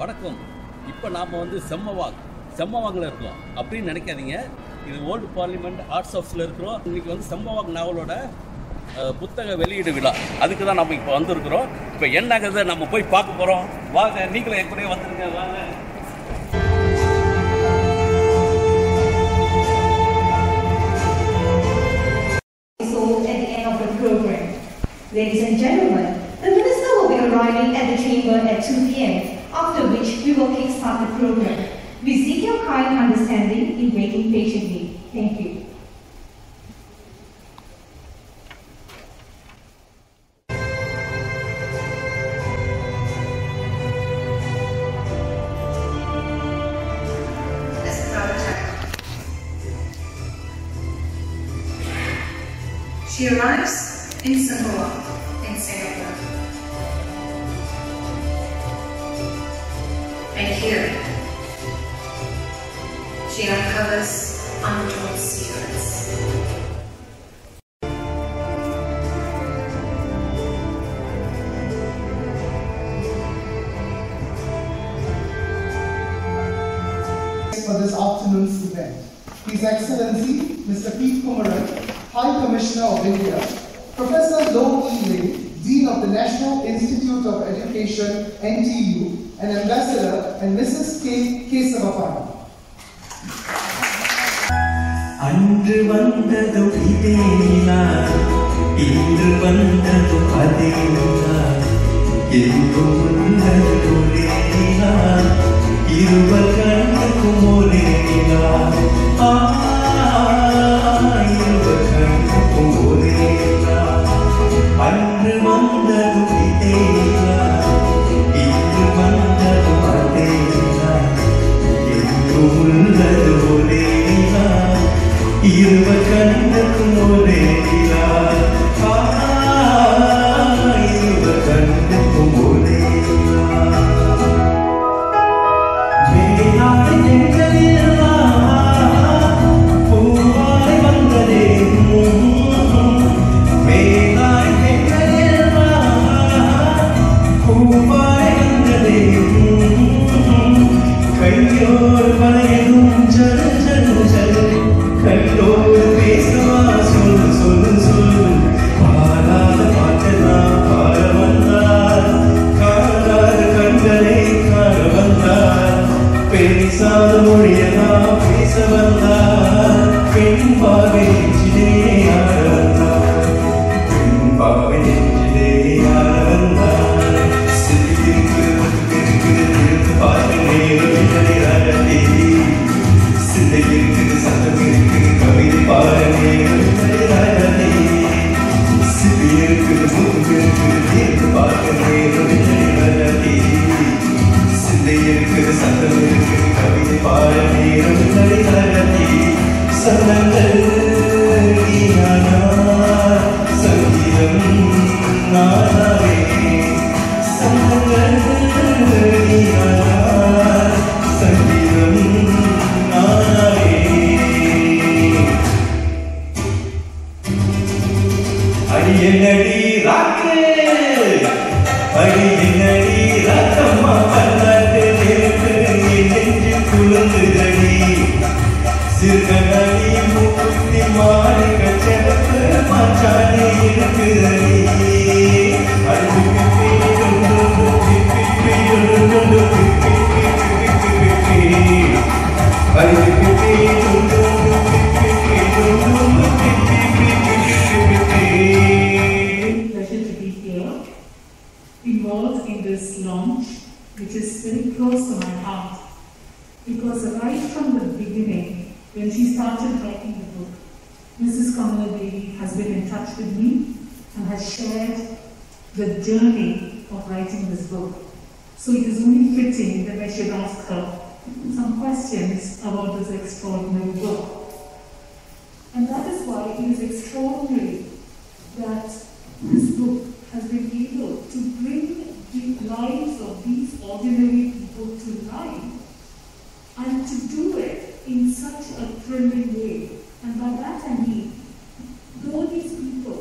வணக்கம். இப்போ நாம் வந்து செம்மவாங்கில் இருக்கிறோம் அப்படின்னு நினைக்காதீங்க. இது ஓல்டு பார்லிமெண்ட் ஆர்ட்ஸ் ஹவுஸில் இருக்கிறோம். இன்றைக்கி வந்து செம்பவாங் நாவலோட புத்தக வெளியீடு விழா. அதுக்கு தான் நம்ம இப்போ வந்திருக்கிறோம். இப்போ என்னங்கிறத நம்ம போய் பார்க்க போகிறோம். வாங்க, நீங்களும் என் கூட வந்துருங்க. வாங்க. Ladies and gentlemen, the minister will be arriving at the chamber at 2 p.m., after which we will kickstart the program. We seek your kind understanding in waiting patiently. Thank you. She arrives in Sembawang, in Singapore. And here, she uncovers untold secrets. For this afternoon's event, His Excellency Mr. KUMARAN, High Commissioner of India, Professor PILLAI, Dean of the National Institute of Education, NTU, and Ambassador, and Mrs. Kamaladevi. அன்று வந்தது இதே நிலா, இன்று வந்தது அதே நிலா, எங்கும் உள்ளது ஒரே நிலா, இருவர் கண்ணுக்கும் ஒரே நிலா, இருவர் கண்ணுக்கும் ஒரே நிலா. அன்று வந்தது இதே நிலா, இன்று வந்தது அதே நிலா, எங்கும் உள்ளது ஒரே நிலா, இருவர் கண்ணுக்கும் ஒரே நிலா, இருவர் கண்ணுக்கும் ஒரே நிலா. மேலாய் தென்றலிலா பூவாய் வந்ததே, மேலாய் தென்றலிலா பூவாய் வந்ததே, கையோடு வளையதும் ஜல் ஜல் ஜல், கண்ணோடு பேசவா சொல் சொல் சொல், பாடாத பாட்டெல்லாம் பாட வந்தார், காணாத கண்களை காண வந்தார், பேசாத மொழியெல்லாம் பேச வந்தார், பெண் பாவை நெஞ்சிலே ஆட வந்தார், பெண் பாவை நெஞ்சிலே ஆட வந்தார். சிந்திக்கிறது பார்க்க நேரம் நடத்தி, சிந்தை இருக்குது சத்தம் இருக்குது கவிதை பாட நேரம் நடத்தி, சிந்தை இருக்குது முகம் இருக்குது தேர்ந்து பார்க்க நேரம் நடத்தி, சிந்தை இருக்குது சத்தம் இருக்குது கவிதை பாட நேரம் நடத்தி. சந்தங்கள் நீயானா சங்கீதம் நானாவே, சந்தங்கள் நீயானா சங்கீதம் நானாவே. அடியனடி ராக்கே, அடியனடி ராக்கம்மா பல்லாட்டு நேற்று நெஞ்சு குழுந்துதடி, சிறுகனடி மூக்குத்தி மாறி கச்செடுத்து மாச்சாடி இருக்குதடி, அழுக்கு involved in this launch, which is very close to my heart, because right from the beginning, when she started writing the book, Mrs. Kamaladevi has been in touch with me and has shared the journey of writing this book. So it is only fitting that I should ask her some questions about this extraordinary book. And that is why it is extraordinary that this book has been able to bring the lives of these ordinary people to life, and to do it in such a thrilling way. And by that I mean, though these people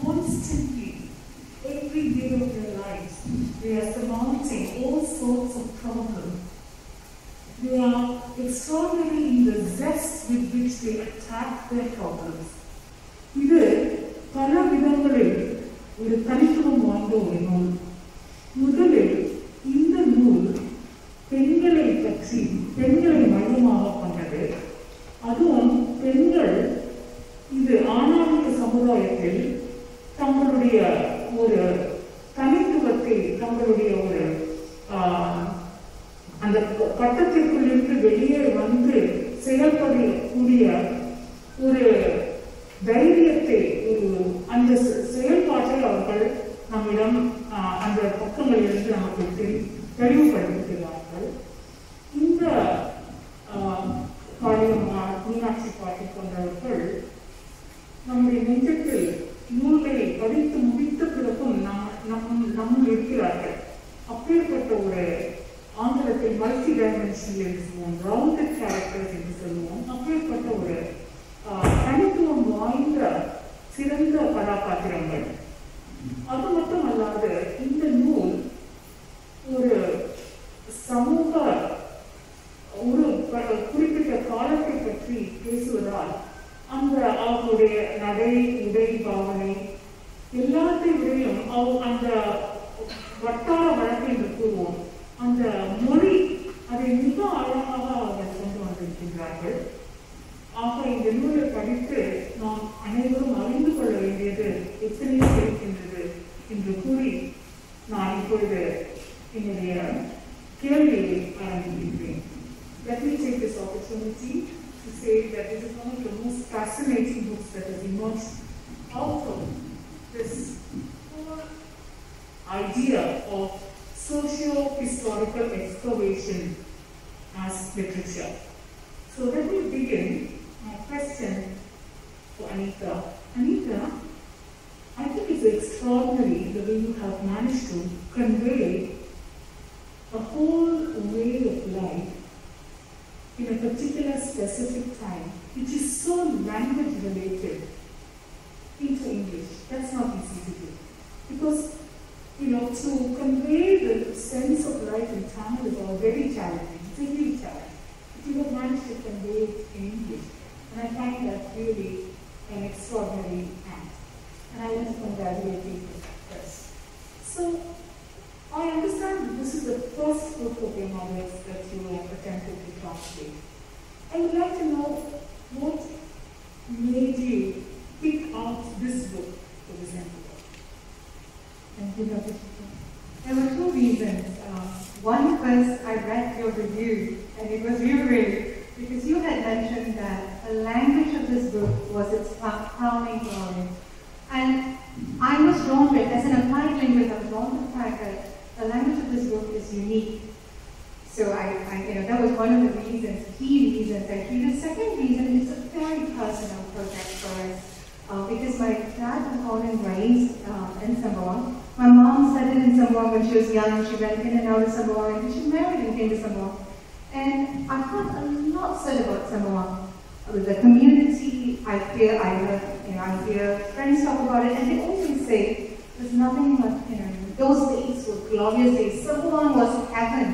constantly, every day of their lives, they are surmounting all sorts sorts of problems. They are extraordinary in the zest with which they attack their problems. இது பல விதங்களில் ஒரு தனித்துவம் வாய்ந்த ஒரு நூல். முதலில் இந்த நூல் பெண்களை பற்றி, பெண்களை மையமாக கொண்டது. அதுவும் பெண்கள் இது ஆணாதிக்க சமுதாயத்தில் தங்களுடைய ஒரு தனித்துவத்தை, தங்களுடைய ஒரு அந்த கட்டத்திற்குள்ளிருந்து வெளியே வந்து செயல்படக்கூடிய ஒரு தைரியத்தை, ஒரு அந்த செயல்பாட்டை அவர்கள் நம்மிடம் அந்த பக்கங்களிலிருந்து நமக்கு தெளிவுபடுத்துகிறார்கள். இந்த காளியம்மாள், மீனாட்சி பாட்டி போன்றவர்கள் நம்முடைய நெஞ்சத்தில் நூலை படித்து முடித்த பிறகும் நம்முள் இருக்கிறார்கள். அப்பேற்பட்ட ஒரு ஆங்கிலத்தில் மல்டி டைமென்ஷனல் என்று சொல்லுவோம், ரவுண்டட் கேரக்டர்ஸ் என்று சொல்லுவோம். அப்பேற்பட்ட ஒரு தனித்துவம் வாய்ந்த சிறந்த கதாபாத்திரங்கள். அது மட்டும் அல்லாது இந்த நூல் ஒரு சமூக ஒரு குறிப்பிட்ட காலத்தை பற்றி பேசுவதால் அந்த அவர்களுடைய நடை, உடை, பாவனை எல்லாத்தையும் அந்த வட்டார வழக்கு என்று கூறுவோம், அந்த மொழி அதை மிக அழகாக அவர்கள் கொண்டு வந்திருக்கின்றார்கள். ஆக இந்த நூலை படித்து நாம் அனைவரும் அறிந்து கொள்ள வேண்டியது எத்தனையோ இருக்கின்றது என்று கூறி நான் இப்பொழுது என்னுடைய கேள்வியை ஆரம்பிக்கின்றேன். Let me take this opportunity to say that this is one of the most fascinating books that has emerged out of this whole idea of socio-historical excavation as literature. So let me begin my question for Anitha. Anitha, I think it's extraordinary the way you have managed to convey a whole way of life in a particular specific time, which is so language related, into English. That's not easy to do. Because, to convey the sense of life in Tamil is all very challenging. It's a huge challenge. But you have managed to convey it in English. And I find that really an extraordinary act. And I want to congratulate you for this. So, I understand that this is the first book of your novels that you have attempted to translate. I would like to know what made you pick out this book for this book. Thank you, Dr. Chitra. There were two reasons. One was I read your review, and it was really because you had mentioned that the language of this book was its crowning glory. And I was drawn to it. As an applied linguist, I was drawn to the fact that the language of this book is unique. So that was one of the reasons, key reasons. And the second reason is a very personal project for us. Because my dad was born and raised in Sembawang. My mom studied in Sembawang when she was young. She went in and out of Sembawang, and she married and came to Sembawang. And I've heard a lot said about Sembawang. With the community, I hear friends talk about it, and they always say there's nothing but, those days were glorious days. Sembawang was heaven.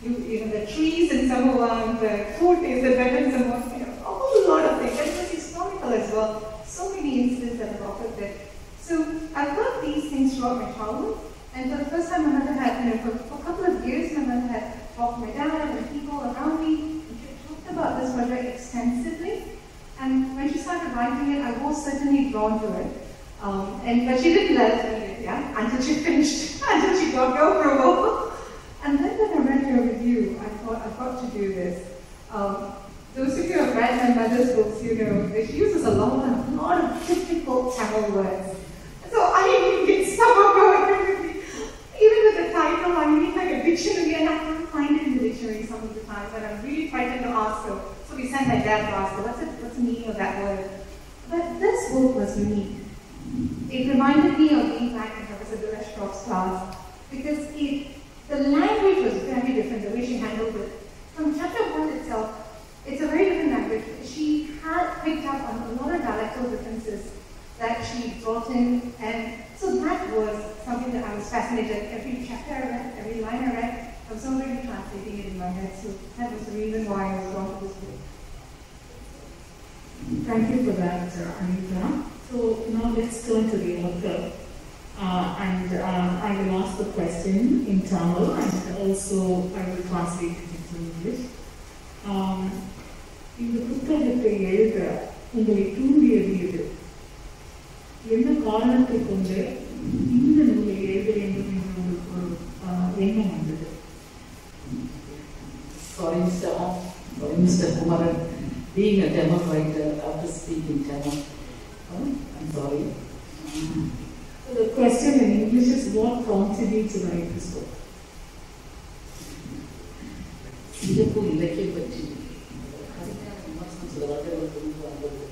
The trees in Sembawang, the food tasted better in Sembawang, a whole lot of things. And it was historical as well. So many incidents that have occurred there. So I've heard these things throughout my childhood, and for the first time my mother had, for a couple of years my mother had talked to my dad and people around me, and she talked about this project extensively. And when she started writing it, I was certainly drawn to it. But she didn't let me read it, until she finished, until she got no approval. And then when I read your review, I thought I've got to do this. Those of you who have read my mother's books, that she uses a lot of typical Tamil words. So I didn't get stomach going. Even with the title, I need like a dictionary, and I can't find it in the dictionary some of the times, and I'm really frightened to ask her. So we sent my dad to ask her, what's the meaning of that word? But this book was unique. It reminded me of being back in Professor Dileshrov's class, because the language was very different, the way she handled it. From chapter 1 itself, it's a very different language. She had picked up on a lot of dialectal differences that she brought in, and so that was something that I was fascinated. Every chapter I read, every line I read, I was so sitting in my head, so that was the reason why I was drawn to this book. Thank you for that, Anitha. So now let's turn to the author. And I will ask the question in Tamil and also I will translate it into English. இந்த புத்தகத்தை எழுத உங்களை தூண்டியது எது? என்ன காரணத்தை கொண்டு இந்த நூலை எழுத வேண்டும் என்று உங்களுக்கு ஒரு எண்ணம் வந்தது? Sorry, Mr. Kumaran, being a Tamil writer, I have to speak in Tamil. I'm sorry. So the question in English is, what prompted you to write this book? Singapore இலக்கியம் பற்றி கடுமையான விமர்சனம் சில வார்த்தைகள் கொண்டு வந்தது.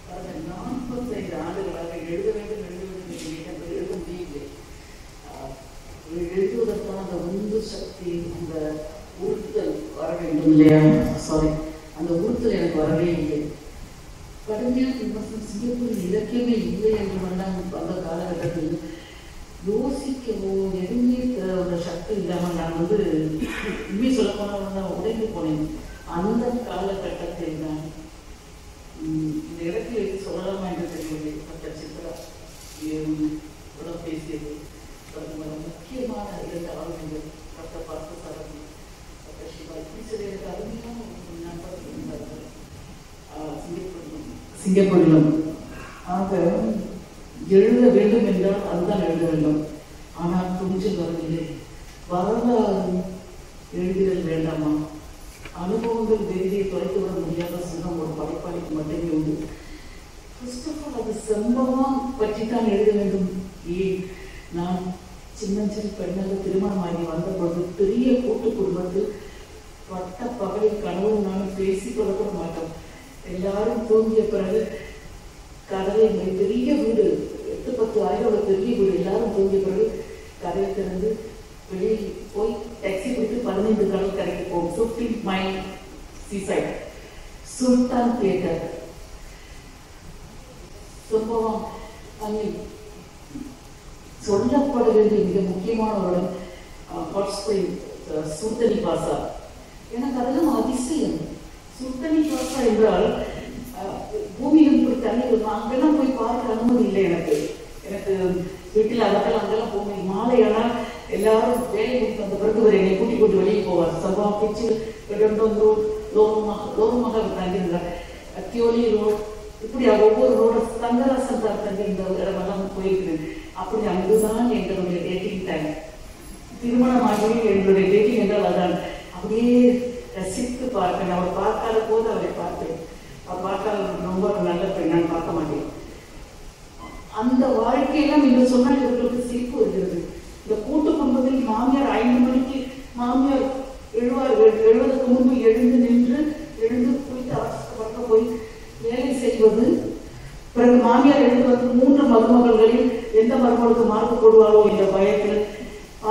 கடந்த 45 ஆண்டுகளாக எழுத வேண்டும் என்று எழுத முடியவில்லை. எழுதுவதற்கான அந்த உந்து சக்தி, அந்த உறுத்தல் வர வேண்டும் இல்லையா? அந்த உறுத்தல் எனக்கு வரவே இல்லை. கடுமையான விமர்சனம், சிங்கப்பூரில் இலக்கியமே இல்லை என்று அந்த காலகட்டத்தில் யோசிக்கவோ எதுவுமே ஒரு சக்தி இல்லாமல் நான் உண்மை சொல்ல போனால் உடைந்து போனேன். அந்த காலகட்டத்தில் நான் இந்த இடத்தில் எது சொல்லலாமா என்று தெரியவில்லை. டாக்டர் சித்ரா உடன் பேசியது முக்கியமான 2 ஆளுநர்கள், டாக்டர் பார்த்தசாரதி, டாக்டர் சிவா, இப்படி சில எனக்கு அருமையான ஒரு நண்பர்கள் இருந்தார்கள் சிங்கப்பூரிலும். ஆக எழுத வேண்டும் என்றால் அதுதான் எழுத வேண்டும். ஆனால் துணிச்சல் வரவில்லை. வரலாறு எழுதுதல் வேண்டாமா? அனுபவங்கள் வேதியை தொலைத்துவிட முடியாத சொன்ன ஒரு படைப்பாளிக்கு மட்டுமே உண்டு. ஃபர்ஸ்ட் ஆஃப் ஆல் அது சம்பவம் பற்றி தான் எழுத வேண்டும். ஏன், நான் சின்னஞ்சிறு பெண்ணாக திருமணமாகி வந்த பொழுது பெரிய கூட்டு குடும்பத்தில் பட்ட பகலில் கனவும் நானும் பேசிக்கொள்ளக்கூட மாட்டோம். எல்லாரும் தூங்கிய பிறகு கதவை, பெரிய வீடு, 8-10 ஆயிரம் பெரிய வீடு, எல்லாரும் தூங்கிய பிறகு கதவை திறந்து வெளியில் போய் டாக்ஸி பிடித்து 15 கடல் கரைக்கு போகும். 15 மைல் சீசைட் சுல்தான் தியேட்டர் சம்பவம். அங்கே சொல்லப்பட வேண்டிய மிக முக்கியமான ஒரு ஹாட் ஸ்ப்ரிங் சுல்தனி பாசா. எனக்கு அதெல்லாம் அதிசயம். சுல்தனி பாசா என்றால் பூமியிலும் போய் தண்ணி வரும். அங்கெல்லாம் போய் பார்க்க அனுமதி இல்லை எனக்கு. வீட்டில் அதெல்லாம் அங்கெல்லாம் போக முடியும். மாலையானால் எல்லாரும் வேலை முடித்து வந்த பிறகு ஒரு என்னை கூட்டி வெளியே போவார். சம்பவம் பிச்சு ரோட், லோகமாக தங்கியிருந்தார். அத்தியோலி ரோட், இப்படி ஒவ்வொரு ரோடு சங்கராசன் தங்கியிருந்த இடமெல்லாம் போயிருக்கிறேன். அப்படி அங்குதான் எங்களுடைய டேட்டிங் டைம். திருமணமாகி எங்களுடைய டேட்டிங் என்றால் அதான். அப்படியே ரசித்து பார்ப்பேன். அவர் பார்க்காத போது அவரை பார்ப்பேன். அவர் பார்க்காத ரொம்ப நல்ல பெண், நான் பார்க்க மாட்டேன். அந்த வாழ்க்கையெல்லாம் நீங்கள் சொன்னால் இவர்களுக்கு சிரிப்பு வருகிறது. இந்த கூட்டு குடும்பத்தில் மாமியார் 5 மணிக்கு மாமியார் எழுவதற்கு முன்பு எழுந்து குளித்து அவசரப்பட்ட போய் வேலை செய்வது. பிறகு மாமியார் எழுந்து வந்து 3 மருமகள்களில் எந்த மருமகளுக்கு மார்க்கு போடுவாரோ என்ற பயத்தில்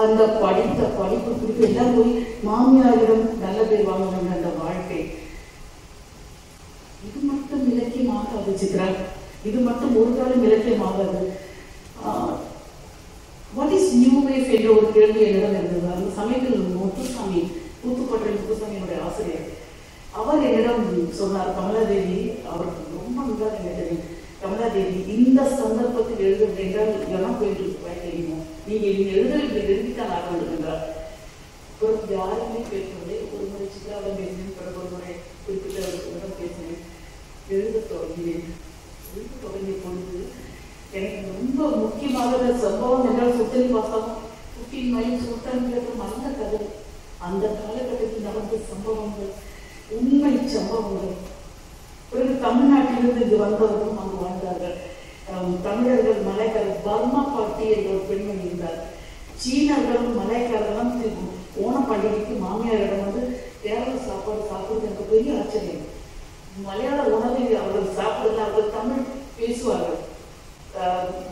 அந்த படித்த படிப்பு குறித்து எல்லாம் போய் மாமியாரிடம் நல்ல பேர் வாங்கணும். அந்த வாழ்க்கை இது மட்டும் இலக்கியமாகாது சித்ரா. இது மட்டும் ஒரு காலம் இலக்கியமாகாது. வாட் இஸ் நியூ வேவ் என்ற ஒரு கேள்வி என்னிடம் இருந்தது. அந்த சமயத்தில் முத்துசாமி, முத்துசாமியினுடைய ஆசிரியர், அவர் என்னிடம் சொன்னார், கமலாதேவி, அவருக்கு ரொம்ப நன்றாக என்ன தெரியும், கமலாதேவி இந்த சந்தர்ப்பத்தில் எழுதுவது என்றால் எல்லாம் போயிட்டு தெரியுமோ, நீங்கள் எழுதித்தான் ஆக வேண்டும் என்றார். பிறகு யாருமே பேசவில்லை. ஒரு முறை சித்ராவிடம் பேசினேன், பிறகு ஒரு முறை குறிப்பிட்டவர்களிடம் பேசினேன். எழுத தொடங்கினேன். எழுத தொடங்கிய பொழுது எனக்கு ரொம்ப முக்கியமாக சம்பவம் என்றால் சுத்தலி பாசாவும் 15 மைல் சுல்தான் தியேட்டரும் அந்த கதை, அந்த காலகட்டத்தில் நடந்த சம்பவங்கள், உண்மை சம்பவங்கள். பிறகு தமிழ்நாட்டிலிருந்து இங்கு வந்தவர்களும் அங்கு வாழ்ந்தார்கள். தமிழர்கள், மலைக்காரர், பர்மா பாட்டி என்ற ஒரு பெண்மணி இருந்தார். சீனர்களும் மலைக்காரர்களும் ஓணம் பண்டிகைக்கு மாமியாரிடம் வந்து கேரள சாப்பாடு சாப்பிடுறது எனக்கு பெரிய ஆச்சரியம். மலையாள உணவை அவர்கள் சாப்பிடுறது, அவர்கள் தமிழ் பேசுவார்கள்.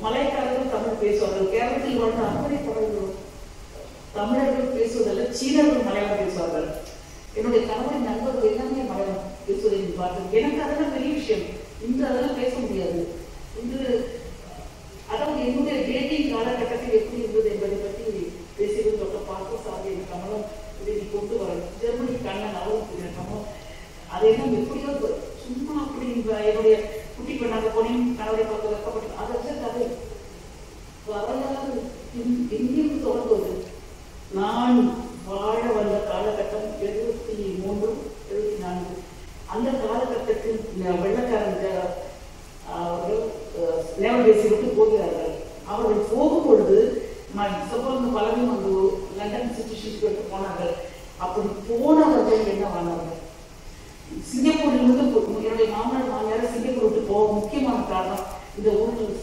மலைக்காரர்கள் தமிழ் பேசுவார்கள். கேரளத்தில் வாழ்ந்த அத்தனை தமிழர்கள் பேசுவதில்லை, சீனர்கள் மலையாளம் பேசுவார்கள். என்னுடைய கணவரின் நண்பர்கள் எல்லாமே மலையாளம் பேசுவதை பார்த்தேன். எனக்கு அதெல்லாம் பெரிய விஷயம். இன்று அதெல்லாம் பேச முடியாது. இன்று அதாவது என்னுடைய டேட்டிங் காலகட்டத்தில் எப்படி இருந்தது என்பதை பற்றி பேசியது டாக்டர் பார்த்தசாரதி கமலம் இதை கொண்டு வர ஜெர்மனி கண்ணன் அவருக்கு இருக்கணும். அதை எல்லாம் எப்படியோ சும்மா அப்படி என்னுடைய குட்டி பெண்ணாக போனேன் கணவரை பார்த்து வைக்கப்பட்டு அதை வச்ச கதை வரலாறு எங்கேயும் தொடங்குவது. நான் வாழ வந்த காலகட்டம் 73, 74. அந்த காலகட்டத்தில் வெள்ளக்காரன் அவர்கள் நேவல் பேசி விட்டு போகிறார்கள். அவர்கள் போகும் பொழுது சப்போஸ் பலரும் வந்து லண்டன் சிட்டி போனார்கள். அப்படி போனவர்கள் என்னவானார்கள்? சிங்கப்பூரிலிருந்து என்னுடைய மாமனார் சிங்கப்பூர் விட்டு போக முக்கியமான காரணம் இந்த ஊரில்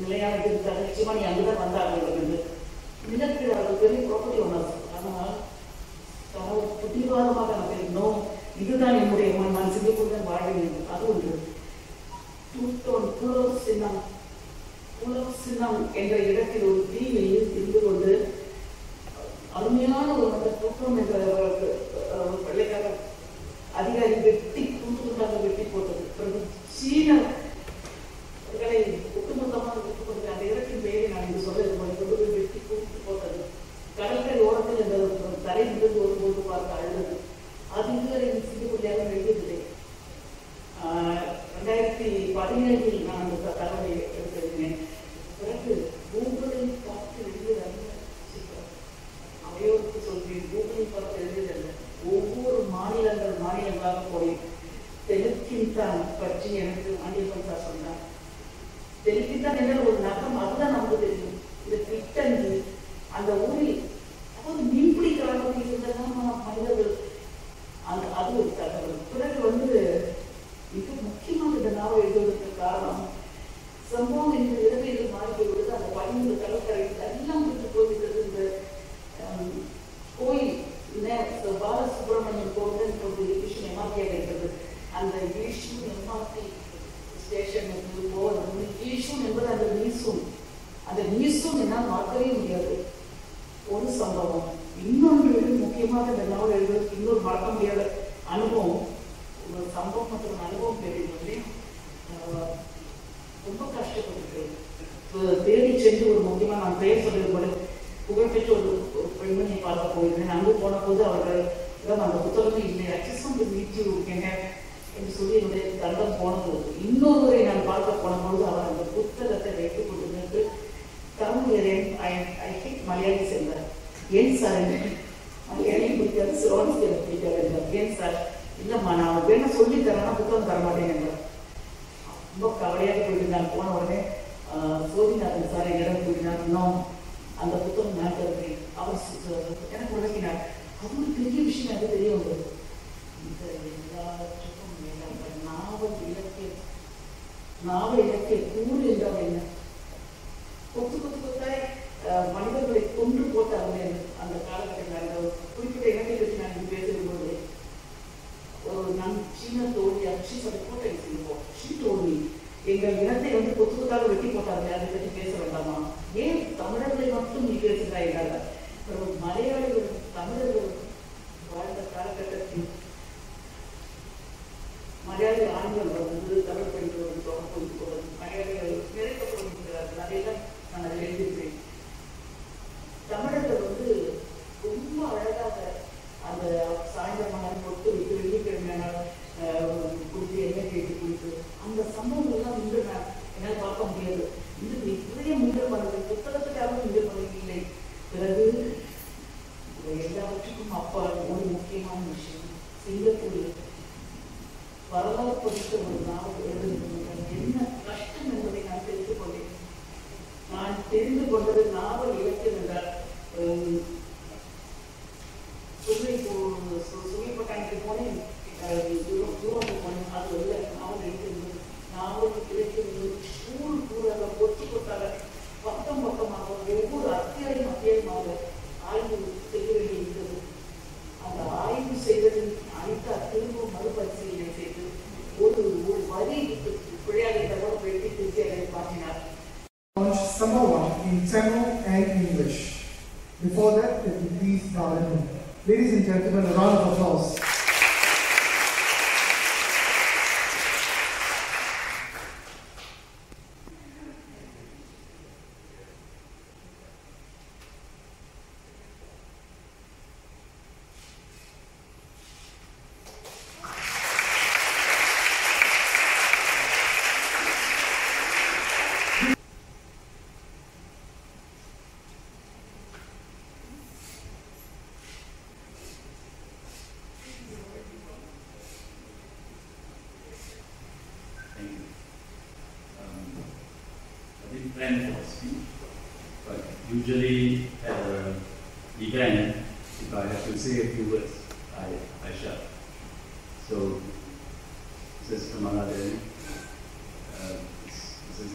நிலையாக இருக்காங்க. நிச்சயமா நீ அங்குதான் வந்தார்கள் என்று நிலத்தில் அவர்கள் பெரிய ப்ராப்பர்ட்டி ஓனர்ஸ். அதனால் புத்திவாதமாக நான் இன்னும் இதுதான் என்னுடைய நான் சிங்கப்பூர் தான் வாழ வேண்டும். அது ஒன்று. புலவ் சின்னம் என்ற இடத்தில் ஒரு தீவில் இருந்து கொண்டு அருமையான ஒரு தூக்கம் என்ற வெள்ளைக்கார அதிகாரி வெட்டி துண்டாக வெட்டி போட்டது. பிறகு சீனர்களை ஒட்டுமொத்தமாக வெட்டி போட்டது. அந்த இடத்தின் பெயரை நான் இங்கு சொல்ல கொண்டு போய் வெட்டி கூட்டு போட்டது. கடற்கரை ஓரத்தில் இந்த தரை இருந்து வரும்போது பார்த்து அழுது. அது இதுவரை சிங்கப்பூர்லையாக எழுதியதில்லை. 2017 நான் அந்த தகவலை எடுத்திருந்தேன். பிறகு கூகுளை பார்த்து எழுதியதல்ல, அவையோருக்கு சொல்கிறேன், கூகுளை பார்த்து எழுதியதல்ல. ஒவ்வொரு மாநிலங்களாக போய் தெலுக்கின்தான் பற்றி எனக்கு அனிதா சொன்னார். தெலுக்கின்தான் என்ற ஒரு நகரம், அதுதான் நமக்கு தெரியும். இது கிட்டந்து அந்த ஊரில் அதாவது மீன்பிடி கலந்து இருந்ததான் மனிதர்கள் அது ஒரு தகவல். பிறகு மிக முக்கியமாக இந்த நாவல் எழுதுவதற்கு காரணம் சம்பவம் என்ற இரவையில் மாறி போய்விடுது. அந்த 13 கடற்கரையில் எல்லாம் விட்டு போய்விட்டது. இந்த கோயில் பாலசுப்ரமணியன் கோவில் ஒரு விஷயம் எம்ஆர்டியாக இருக்கிறது. அந்த ஈஷூன் எம்ஆர்டி ஸ்டேஷனுக்கு போவது ஈஷூன் என்பது அந்த நீசூன் என்னால் மறக்கவே முடியாது. ஒரு சம்பவம். இன்னொன்று முக்கியமாக இந்த நாவல் எழுதுவதற்கு இன்னொரு மறக்க முடியாத அனுபவம், ஒரு சம்பவம் மற்றும் அனுபவம் தெரிவிப்பதே ரொம்ப கஷ்டப்பட்டு தேடி சென்று ஒரு முக்கியமாக நான் பெயர் சொல்வது போல புகழ்பெற்ற ஒரு பெண்மணியை பார்க்க போயிருந்தேன். அங்கு போன போது அவர்கள் அந்த புத்தகமே இல்லை, அச்சம் மீட்டு என்று சொல்லி என்னுடைய தண்டம் போனது. இன்னொருவரை நான் பார்க்க போன பொழுது அவர் அந்த புத்தகத்தை வைத்துக் கொண்டிருந்து தமிழ் மலையாளி சென்றார். ஏன் சார் மலையாளியும் பிடிக்காது, சிரோன்ஸ் பிடிக்காது என்றார். ஏன் சார்? இல்லைம்மா நான் வேணா சொல்லி தரேன்னா புத்தகம் தரமாட்டேன் என்றார். ரொம்ப கவலையாக போயிட்டு நான் போன உடனே சோதிநாதன் சார் என்னிடம் கூறினார், இன்னும் அந்த புத்தகம் நான் தருகிறேன். அவர் எனக்கு விளக்கினார். அது ஒரு பெரிய விஷயம் எனக்கு தெரிய வந்தது. இந்த எல்லாத்துக்கும் மேலாக நாவல் இலக்கிய கூறு என்றால் என்ன? கொத்தாய் மனிதர்களை கொன்று போட்டார்கள் அந்த காலகட்டத்தில். அந்த குறிப்பிட்ட இலக்கிய பற்றி நான் இங்கு பேசும்போது ஒரு நம் சீன தோழி கோட்டை செய்வோம். தோழி எங்கள் இனத்தை கொத்தாக வெட்டி போட்டார்கள், அதை பற்றி பேச வேண்டாமா? ஏன் தமிழர்களை மட்டும் நீ பேசுகிறாய் என்றால் மலையாளிகள் தமிழர்கள் வாழ்ந்த காலகட்டத்தில் மலையாளி ஆண்கள் தமிழ் பெண்கள் தொடர்பு மலையாளிகள் நிறைவேற்றப்படுகிறார்கள். அதையெல்லாம் நான் அதில் எழுதியிருக்கிறேன். தமிழர்கள் ரொம்ப அழகாக அந்த சாயந்தரமாக பொறுத்து விட்டு வெள்ளிக்கிழமையான குடித்து எண்ணெய் கேட்டு குடித்து அந்த சம்பவங்கள்லாம் இன்று நான் என்னால் பார்க்க முடியாது. இன்று நிறைய மீண்டும் பண்ணுறது புத்தகத்துக்காக மீண்டும் பண்ணவில்லை. பிறகு எல்லாவற்றுக்கும் அப்பா ஒரு முக்கியமான விஷயம், சிங்கப்பூரில் வரலாறு பொறுத்த ஒரு நாவல் எழுதுகின்றன என்ன கஷ்டம் என்பதை நான் தெரிந்து கொண்டேன். நான் தெரிந்து கொண்டது நாவல் இலக்கியம் என்றால் சுவைப்பட்டாనికి போனேன், தூரம் போனேன். அது இல்லை, நாவல் எழுதியிருந்தது. நாவல் இலக்கியம் கூறாக கொத்தாக பக்கமாக ஒவ்வொரு அத்தியாயமாக ஆய்வு செய்ய வேண்டியிருந்தது. அந்த ஆய்வு செய்வதில் அனிதா திரும்ப மறுபரிசீலனை செய்து ஒரு வரி பிழையாக தகவல் வெட்டி திருத்தி அதை மாற்றினார். Sembawang in Tamil and English. Before that, let me please bow in. Ladies and gentlemen, a round of applause. usually at an event, if I have to say a few words, I shall. So, this is Kamaladevi. This is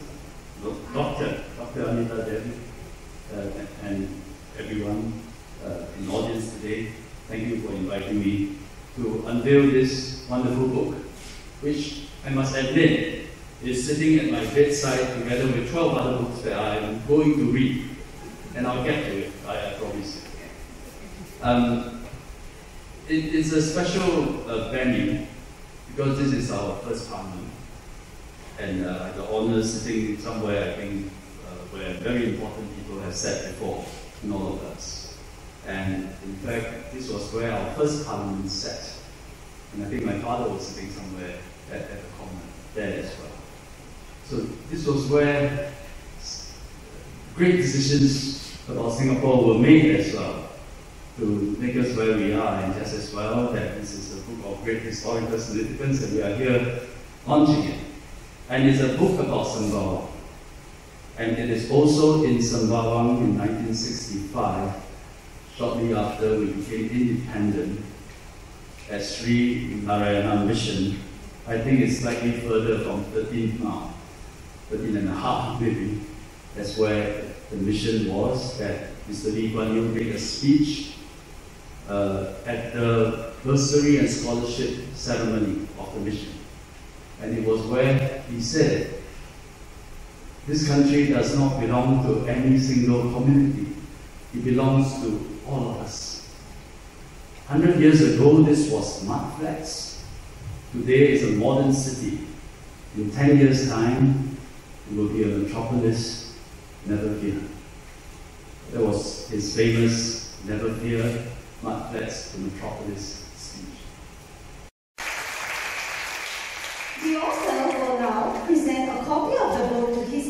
Dr. Anitha Devi, and everyone in the audience today. Thank you for inviting me to unveil this wonderful book, which I must admit is sitting at my bedside together with 12 other books that I am going to read. And I'll get to it, I promise. It's a special venue because this is our first Parliament. And the honour sitting somewhere, I think, where very important people have sat before in all of us. And in fact, this was where our first Parliament sat. And I think my father was sitting somewhere at the corner there as well. So this was where great decisions about Singapore were made as well to make us where we are, and just as well that this is a book of great historical significance and we are here launching it. And it's a book about Sembawang. And it is also in Sembawang in 1965, shortly after we became independent as Sri Narayana Mission. I think it's slightly further from 13 now, 13 and a half maybe. That's where the mission was, that Mr. Lee Kuan Yew made a speech at the bursary and scholarship ceremony of the mission. And it was where he said, this country does not belong to any single community. It belongs to all of us. 100 years ago, this was mud flats. Today is a modern city. In 10 years' time, it will be a metropolis, never fear. That was his famous never fear, mud flats to metropolis speech. The author will now present a copy of the book to his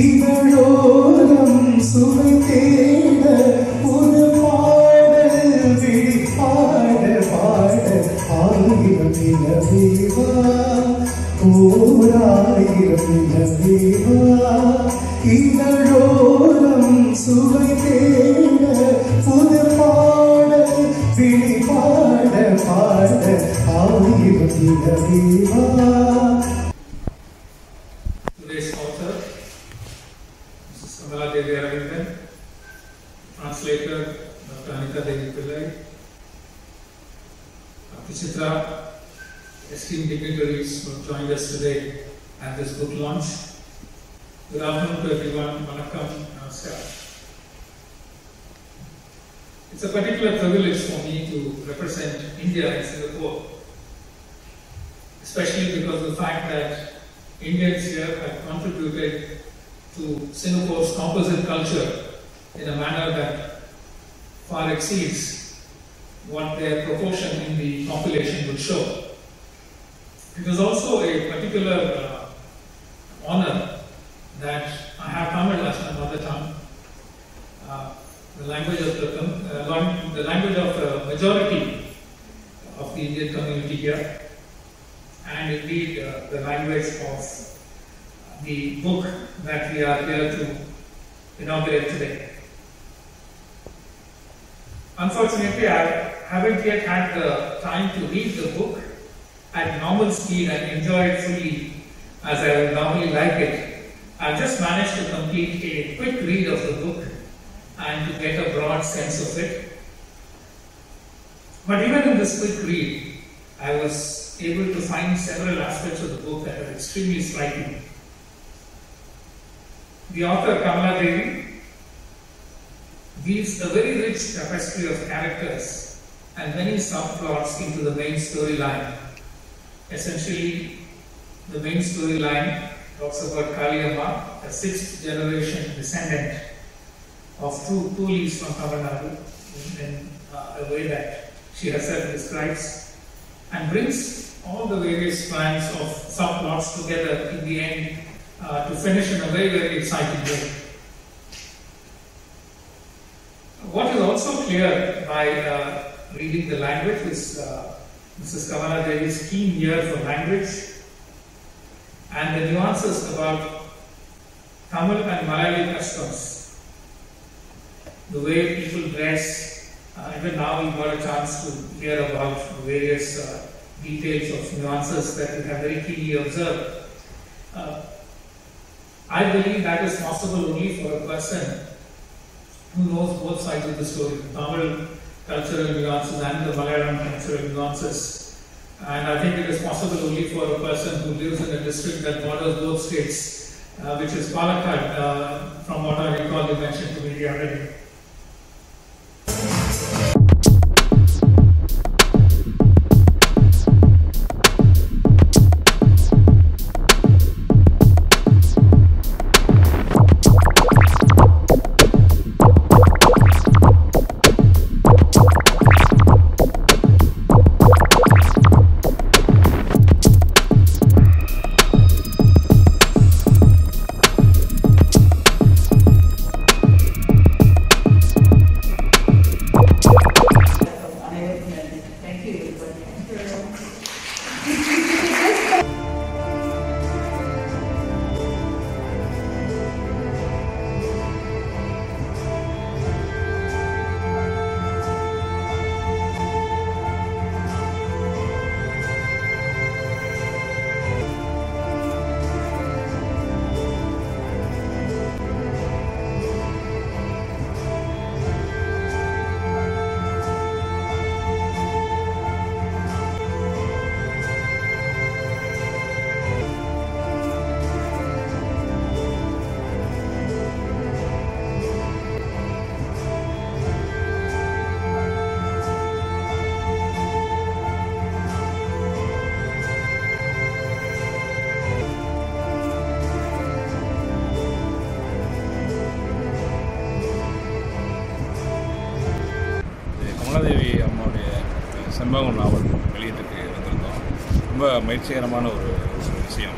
இதழோரம் சுவை தேட ஒரு பாடல் விழி பாட பாட ஆயிரம் நிலவேவா ஓராயிரம் நிலவேவா இதழோரம் சுவை தேட புது பாடல் விழி பாட பாட ஆயிரம் நிலவேவா. Today's author, Mrs. Kamaladevi Aravindan, translator, Dr. Anitha PILLAI, Dr. CHITRA, esteemed dignitaries who have joined us today at this book launch. Good afternoon to everyone. Vanakkam, namaskar. It's a particular privilege for me to represent India in Singapore, especially because of the fact that Indians here have contributed to Singapore's composite culture in a manner that far exceeds what their proportion in the population would show. It is also a particular honor that I have Tamil as my mother tongue, the language of the majority of the Indian community here, and indeed the language of the book that we are here to inaugurate today. Unfortunately, I haven't yet had the time to read the book at normal speed and enjoy it fully as I would normally like it. I've just managed to complete a quick read of the book and to get a broad sense of it. But even in this quick read, I was able to find several aspects of the book that are extremely striking. The author, Kamaladevi, weaves a very rich tapestry of characters and many subplots into the main storyline. Essentially, the main storyline talks about Kaliyamma, a 6th generation descendant of two coolies from Tamil Nadu, in a way that she herself describes, and brings all the various strands of subplots together in the end to finish in a very, very exciting way. What is also clear by reading the language. Mrs. Kamaladevi's keen ear for language and the nuances about Tamil and Malayali customs, the way people dress. Even now we got a chance to hear about various details of nuances that we have very keenly observed. I believe that is possible only for a person who knows both sides of the story, the Tamil cultural nuances and the Malayalam cultural nuances. And I think it is possible only for a person who lives in a district that borders both states, which is Palakkad, from what I recall you mentioned to me the other day. Kamaladevi அம்மாவுடைய செம்பவம் நாவல் வெளியீட்டுக்கு வந்திருந்தோம். ரொம்ப மகிழ்ச்சிகரமான ஒரு விஷயம்.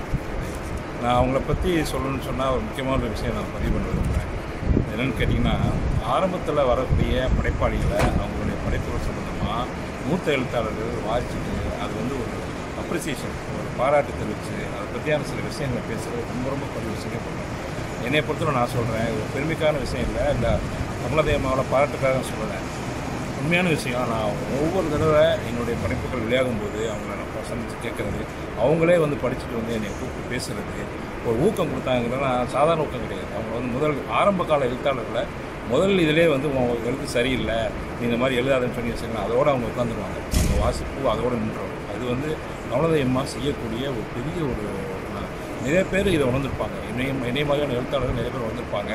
நான் அவங்கள பற்றி சொல்லணும்னு சொன்னால் ஒரு முக்கியமான ஒரு விஷயம் நான் பதிவு பண்ண விரும்புகிறேன். என்னென்னு கேட்டிங்கன்னா, ஆரம்பத்தில் வரக்கூடிய படைப்பாளிகளை அவங்களுடைய படைப்புகள் சம்மந்தமாக மூத்த எழுத்தாளர்கள் வாசிச்சுட்டு அது வந்து ஒரு அப்ரிசியேஷன், ஒரு பாராட்டு தெரிவித்து அதை பற்றியான சில விஷயங்களை பேசுகிறது ரொம்ப ரொம்ப பதிவு செய்யப்படுறேன். என்னை பொறுத்தவரை நான் சொல்கிறேன், ஒரு பெருமைக்கான விஷயம் இல்லை, இந்த கமலாதேவி அம்மாவோட பாராட்டுக்காக சொல்கிறேன். உண்மையான விஷயம். நான் ஒவ்வொரு தடவை என்னுடைய படைப்புகள் வெளியாகும்போது அவங்கள நான் சந்தித்து கேட்குறது, அவங்களே வந்து படிச்சுட்டு வந்து என்னை கூப்பிட்டு பேசுகிறது, ஒரு ஊக்கம் கொடுத்தாங்கன்னா சாதாரண ஊக்கம் கிடையாது. அவங்க வந்து முதல் ஆரம்ப கால எழுத்தாளர்களை முதல் இதிலே வந்து அவங்க எழுத்து சரியில்லை, நீ இந்த மாதிரி எழுதாதுன்னு சொல்லி வச்சுக்கலாம், அதோடு அவங்க உட்காந்துருவாங்க. அவங்க வாசிப்பு அதோடு நின்றோம். அது வந்து கமலாதேவி அம்மா செய்யக்கூடிய ஒரு பெரிய ஒரு நிறைய பேர் இதை உணர்ந்துருப்பாங்க. என்னை மாதிரியான எழுத்தாளர்கள் நிறைய பேர் உணர்ந்துருப்பாங்க.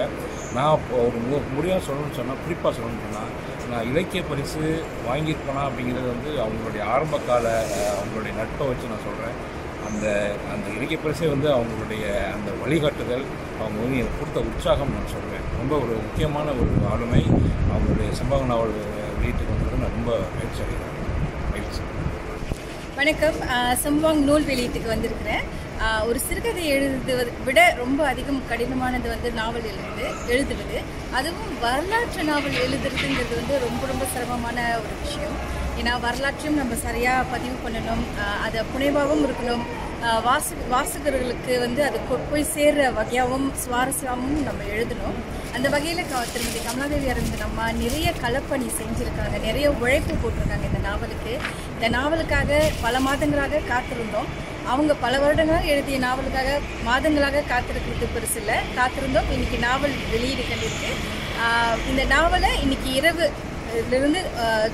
நான் ஒரு முடியாக சொல்லணும்னு சொன்னால், குறிப்பாக சொல்லணும்னு சொன்னால், நான் இலக்கிய பரிசு வாங்கியிருப்பேனா அப்படிங்கிறது வந்து அவங்களுடைய ஆரம்ப கால அவங்களுடைய நட்பை வச்சு நான் சொல்கிறேன். அந்த இலக்கிய பரிசே வந்து அவங்களுடைய அந்த வழிகாட்டுதல், அவங்க வந்து எனக்கு கொடுத்த உற்சாகம் நான் சொல்வேன். ரொம்ப ஒரு முக்கியமான ஒரு ஆளுமை. அவங்களுடைய செம்பவம் நாவல் வெளியீட்டுக்கு வந்தது நான் ரொம்ப மகிழ்ச்சி அடைகிறேன். மகிழ்ச்சி. வணக்கம். செம்பவம் நூல் வெளியீட்டுக்கு வந்திருக்கிறேன். ஒரு சிறுகதை எழுதுவதை விட ரொம்ப அதிகம் கடினமானது வந்து நாவல் எழுதுவது. அதுவும் வரலாற்று நாவல் எழுதுறதுங்கிறது வந்து ரொம்ப ரொம்ப சிரமமான ஒரு விஷயம். ஏன்னா வரலாற்றையும் நம்ம சரியாக பதிவு பண்ணணும், அதை புனைவாகவும் இருக்கணும், வாசகர்களுக்கு வந்து அது போய் சேர்ற வகையாகவும் சுவாரஸ்யமாகவும் நம்ம எழுதணும். அந்த வகையில் திருமதி கமலாதேவி அரவிந்தன் அம்மா நிறைய களப்பணி செஞ்சுருக்காங்க, நிறைய உழைப்பு போட்டிருக்காங்க இந்த நாவலுக்கு. இந்த நாவலுக்காக பல மாதங்களாக காத்திருந்தோம். அவங்க பல வருடங்களாக எழுதிய நாவலுக்காக மாதங்களாக காத்திருக்கிறது பெருசு இல்லை, காத்திருந்தோம். இன்றைக்கி நாவல் வெளியீடு கண்டிருக்கு. இந்த நாவலை இன்றைக்கி இரவுலேருந்து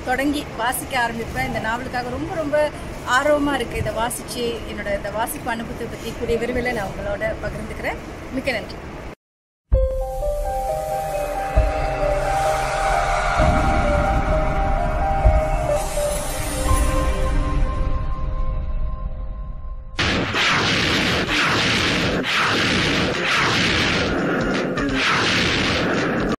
தொடங்கி வாசிக்க ஆரம்பிப்பேன். இந்த நாவலுக்காக ரொம்ப ரொம்ப ஆர்வமாக இருக்குது. இதை வாசித்து என்னோட இந்த வாசிப்பு அனுபவத்தை பற்றி கூடிய விரைவில் நான் உங்களோட பகிர்ந்துக்கிறேன். மிக்க நன்றி.